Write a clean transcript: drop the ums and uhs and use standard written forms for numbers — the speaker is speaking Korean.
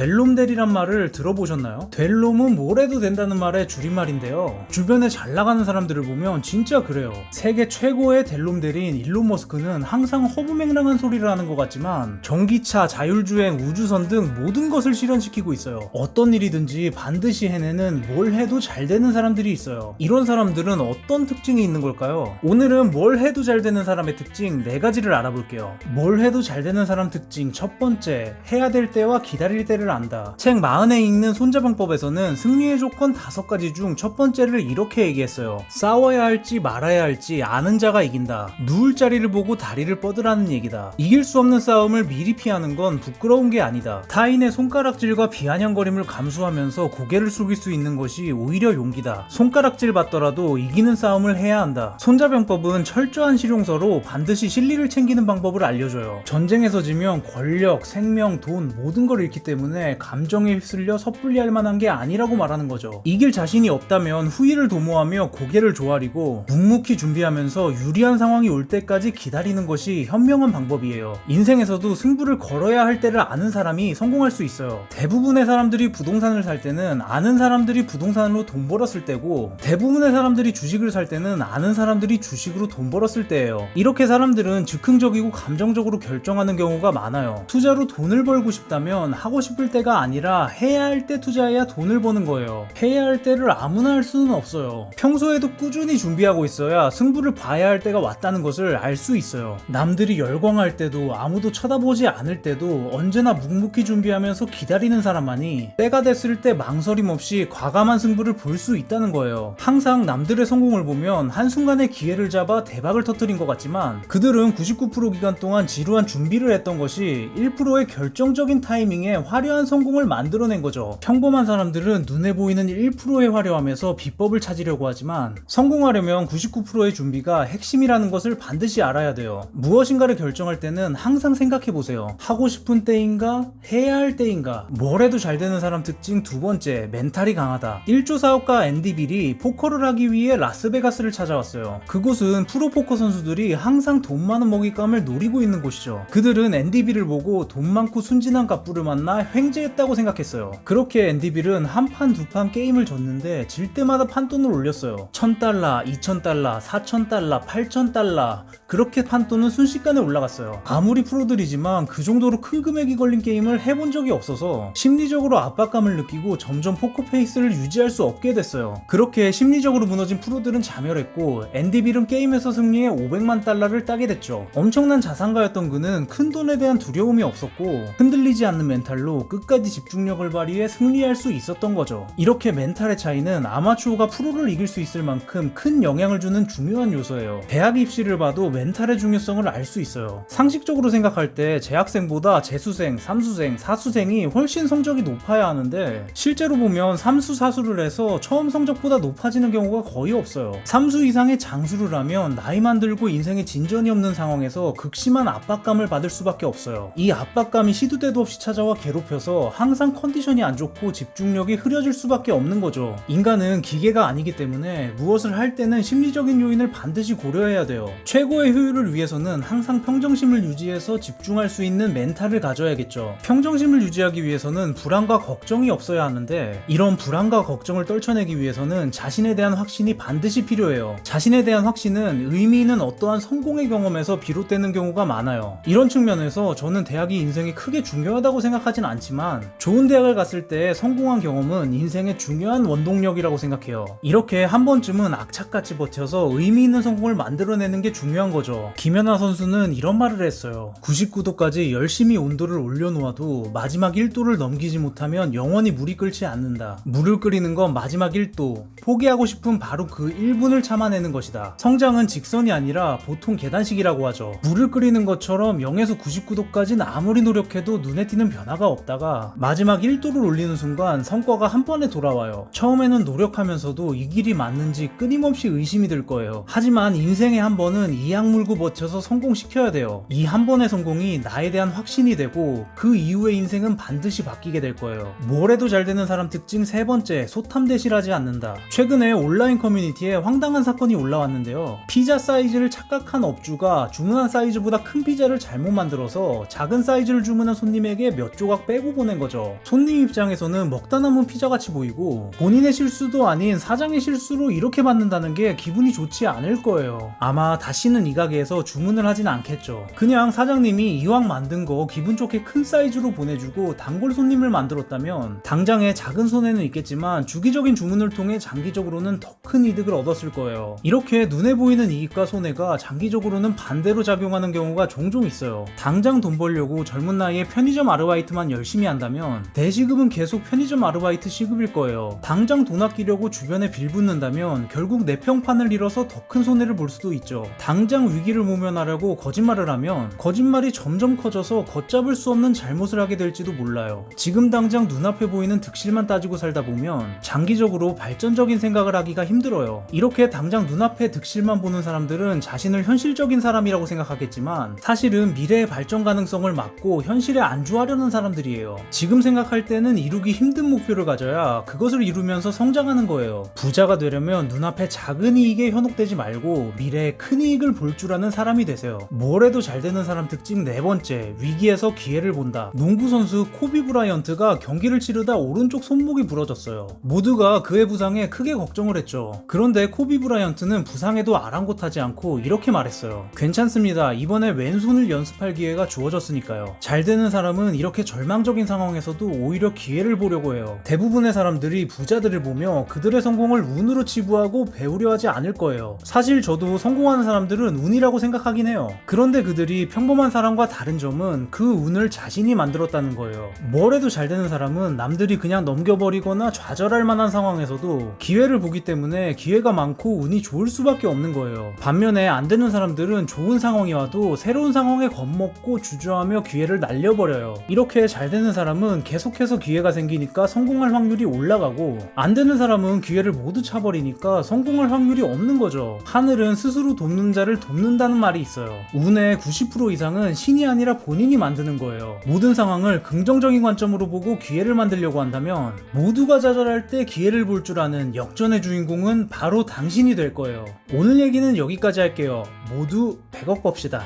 될 놈 되리란 말을 들어보셨나요? 될 놈은 뭘 해도 된다는 말의 줄임말인데요. 주변에 잘 나가는 사람들을 보면 진짜 그래요. 세계 최고의 될 놈 대리인 일론 머스크는 항상 허무맹랑한 소리를 하는 것 같지만 전기차, 자율주행, 우주선 등 모든 것을 실현시키고 있어요. 어떤 일이든지 반드시 해내는 뭘 해도 잘 되는 사람들이 있어요. 이런 사람들은 어떤 특징이 있는 걸까요? 오늘은 뭘 해도 잘 되는 사람의 특징 4가지를 알아볼게요. 뭘 해도 잘 되는 사람 특징 첫 번째, 해야 될 때와 기다릴 때를 안다. 책 40에 읽는 손자방법에서는 승리의 조건 5가지 중 첫 번째를 이렇게 얘기했어요. 싸워야 할지 말아야 할지 아는 자가 이긴다. 누울 자리를 보고 다리를 뻗으라는 얘기다. 이길 수 없는 싸움을 미리 피하는 건 부끄러운 게 아니다. 타인의 손가락질과 비아냥거림을 감수하면서 고개를 숙일 수 있는 것이 오히려 용기다. 손가락질 받더라도 이기는 싸움을 해야 한다. 손자병법은 철저한 실용서로 반드시 실리를 챙기는 방법을 알려줘요. 전쟁에서 지면 권력, 생명, 돈 모든 걸 잃기 때문에 감정에 휩쓸려 섣불리 할 만한 게 아니라고 말하는 거죠. 이길 자신이 없다면 후위를 도모하며 고개를 조아리고 묵묵히 준비하면서 유리한 상황이 올 때까지 기다리는 것이 현명한 방법이에요. 인생에서도 승부를 걸어야 할 때를 아는 사람이 성공할 수 있어요. 대부분의 사람들이 부동산을 살 때는 아는 사람들이 부동산으로 돈 벌었을 때고, 대부분의 사람들이 주식을 살 때는 아는 사람들이 주식으로 돈 벌었을 때예요. 이렇게 사람들은 즉흥적이고 감정적으로 결정하는 경우가 많아요. 투자로 돈을 벌고 싶다면 하고 싶을 때가 아니라 해야 할 때 투자해야 돈을 버는 거예요. 해야 할 때를 아무나 할 수는 없어요. 평소에도 꾸준히 준비하고 있어야 승부를 봐야 할 때가 왔다는 것을 알 수 있어요. 남들이 열광할 때도 아무도 쳐다보지 않을 때도 언제나 묵묵히 준비하면서 기다리는 사람만이 때가 됐을 때 망설임 없이 과감한 승부를 볼 수 있다는 거예요. 항상 남들의 성공을 보면 한순간에 기회를 잡아 대박을 터뜨린 것 같지만 그들은 99% 기간 동안 지루한 준비를 했던 것이 1%의 결정적인 타이밍에 화려한 성공을 만들어낸 거죠. 평범한 사람들은 눈에 보이는 1%의 화려함에서 비법을 찾으려고 하지만 성공하려면 99%의 준비가 핵심이라는 것을 반드시 알아야 돼요. 무엇인가를 결정할 때는 항상 생각해보세요. 하고 싶은 때인가? 해야 할 때인가? 뭘 해도 잘 되는 사람 특징 두 번째, 멘탈이 강하다. 1조 사업가 앤디 빌이 포커를 하기 위해 라스베가스를 찾아왔어요. 그곳은 프로포커 선수들이 항상 돈 많은 먹잇감을 노리고 있는 곳이죠. 그들은 앤디 빌을 보고 돈 많고 순진한 갑부를 만나 횡재했다고 생각했어요. 그렇게 앤디 빌은 한 판 두 판 게임을 졌는데 질 때마다 판돈을 올렸어요. $1000, $2000, $4000, $8000 그렇게 판돈은 순식간에 올라갔어요. 아무리 프로들이지만 그 정도로 큰 금액이 걸린 게임을 해본 적이 없어서 심리적으로 압박감을 느끼고 점점 포커페이스를 유지할 수 없게 됐어요. 그렇게 심리적으로 무너진 프로들은 자멸했고 앤디 빌은 게임에서 승리해 $500만 따게 됐죠. 엄청난 자산가였던 그는 큰 돈에 대한 두려움이 없었고 흔들리지 않는 멘탈로 끝까지 집중력을 발휘해 승리할 수 있었던 거죠. 이렇게 멘탈의 차이는 아마추어가 프로를 이길 수 있을 만큼 큰 영향을 주는 중요한 요소예요. 대학 입시를 봐도 멘탈의 중요성을 알 수 있어요. 상식적으로 생각할 때 재학생보다 재수생, 삼수생, 사수생이 훨씬 성적이 높아야 하는데 실제로 보면 삼수, 사수를 해서 처음 성적보다 높아지는 경우가 거의 없어요. 삼수 이상의 장수를 하면 나이만 들고 인생에 진전이 없는 상황에서 극심한 압박감을 받을 수밖에 없어요. 이 압박감이 시도 때도 없이 찾아와 괴롭혀서 항상 컨디션이 안 좋고 집중력이 흐려질 수밖에 없는 거죠. 인간은 기계가 아니기 때문에 무엇을 할 때는 심리적인 요인을 반드시 고려해야 돼요. 최고의 효율을 위해서는 항상 평정심을 유지해서 집중할 수 있는 멘탈을 가져야겠죠. 평정심을 유지하기 위해서는 불안과 걱정이 없어야 하는데 이런 불안과 걱정을 떨쳐내기 위해서는 자신에 대한 확신이 반드시 필요해요. 자신에 대한 확신은 의미 있는 어떠한 성공의 경험에서 비롯되는 경우가 많아요. 이런 측면에서 저는 대학이 인생에 크게 중요하다고 생각하진 않지만 좋은 대학을 갔을 때 성공한 경험은 인생의 중요한 원동력이라고 생각해요. 이렇게 한 번쯤은 악착같이 버텨서 의미 있는 성공을 만들어내는 게 중요한 거죠. 김연아 선수는 이런 말을 했어요. 99도까지 열심히 온도를 올려놓아도 마지막 1도를 넘기지 못하면 영원히 물이 끓지 않는다. 물을 끓이는 건 마지막 1도. 포기하고 싶은 바로 그 1분을 참아내는 것이다. 성장은 직선이 아니라 보통 계단식이라고 하죠. 물을 끓이는 것처럼 0에서 99도까지는 아무리 노력해도 눈에 띄는 변화가 없다가 마지막 1도를 올리는 순간 성과가 한 번에 돌아와요. 처음에는 노력하면서도 이 길이 맞는지 끊임없이 의심이 들 거예요. 하지만 인생의 한 번은 이악 물고 버텨서 성공시켜야 돼요. 이 한 번의 성공이 나에 대한 확신이 되고 그 이후의 인생은 반드시 바뀌게 될 거예요. 뭘 해도 잘 되는 사람 특징 세 번째, 소탐대실하지 않는다. 최근에 온라인 커뮤니티에 황당한 사건이 올라왔는데요. 피자 사이즈를 착각한 업주가 주문한 사이즈보다 큰 피자를 잘못 만들어서 작은 사이즈를 주문한 손님에게 몇 조각 빼고 쓰고 보낸 거죠. 손님 입장에서는 먹다 남은 피자같이 보이고 본인의 실수도 아닌 사장의 실수로 이렇게 받는다는 게 기분이 좋지 않을 거예요. 아마 다시는 이 가게에서 주문을 하진 않겠죠. 그냥 사장님이 이왕 만든 거 기분 좋게 큰 사이즈로 보내주고 단골 손님을 만들었다면 당장에 작은 손해는 있겠지만 주기적인 주문을 통해 장기적으로는 더 큰 이득을 얻었을 거예요. 이렇게 눈에 보이는 이익과 손해가 장기적으로는 반대로 작용하는 경우가 종종 있어요. 당장 돈 벌려고 젊은 나이에 편의점 아르바이트만 열심히 한다면 대시급은 계속 편의점 아르바이트 시급일 거예요. 당장 돈 아끼려고 주변에 빌붙는다면 결국 내 평판을 잃어서 더 큰 손해를 볼 수도 있죠. 당장 위기를 모면하려고 거짓말을 하면 거짓말이 점점 커져서 걷잡을 수 없는 잘못을 하게 될지도 몰라요. 지금 당장 눈앞에 보이는 득실만 따지고 살다 보면 장기적으로 발전적인 생각을 하기가 힘들어요. 이렇게 당장 눈앞에 득실만 보는 사람들은 자신을 현실적인 사람이라고 생각하겠지만 사실은 미래의 발전 가능성을 막고 현실에 안주하려는 사람들이에요. 지금 생각할 때는 이루기 힘든 목표를 가져야 그것을 이루면서 성장하는 거예요. 부자가 되려면 눈앞에 작은 이익에 현혹되지 말고 미래의 큰 이익을 볼 줄 아는 사람이 되세요. 뭘 해도 잘 되는 사람 특징 네 번째, 위기에서 기회를 본다. 농구 선수 코비 브라이언트가 경기를 치르다 오른쪽 손목이 부러졌어요. 모두가 그의 부상에 크게 걱정을 했죠. 그런데 코비 브라이언트는 부상에도 아랑곳하지 않고 이렇게 말했어요. 괜찮습니다. 이번에 왼손을 연습할 기회가 주어졌으니까요. 잘 되는 사람은 이렇게 절망적인 상황에서도 오히려 기회를 보려고 해요. 대부분의 사람들이 부자들을 보며 그들의 성공을 운으로 치부하고 배우려 하지 않을 거예요. 사실 저도 성공하는 사람들은 운이라고 생각하긴 해요. 그런데 그들이 평범한 사람과 다른 점은 그 운을 자신이 만들었다는 거예요. 뭘 해도 잘 되는 사람은 남들이 그냥 넘겨버리거나 좌절할 만한 상황에서도 기회를 보기 때문에 기회가 많고 운이 좋을 수밖에 없는 거예요. 반면에 안 되는 사람들은 좋은 상황이 와도 새로운 상황에 겁먹고 주저하며 기회를 날려버려요. 이렇게 잘 되는 사람은 계속해서 기회가 생기니까 성공할 확률이 올라가고 안 되는 사람은 기회를 모두 차버리니까 성공할 확률이 없는 거죠. 하늘은 스스로 돕는 자를 돕는다는 말이 있어요. 운의 90% 이상은 신이 아니라 본인이 만드는 거예요. 모든 상황을 긍정적인 관점으로 보고 기회를 만들려고 한다면 모두가 좌절할 때 기회를 볼 줄 아는 역전의 주인공은 바로 당신이 될 거예요. 오늘 얘기는 여기까지 할게요. 모두 100억 법시다.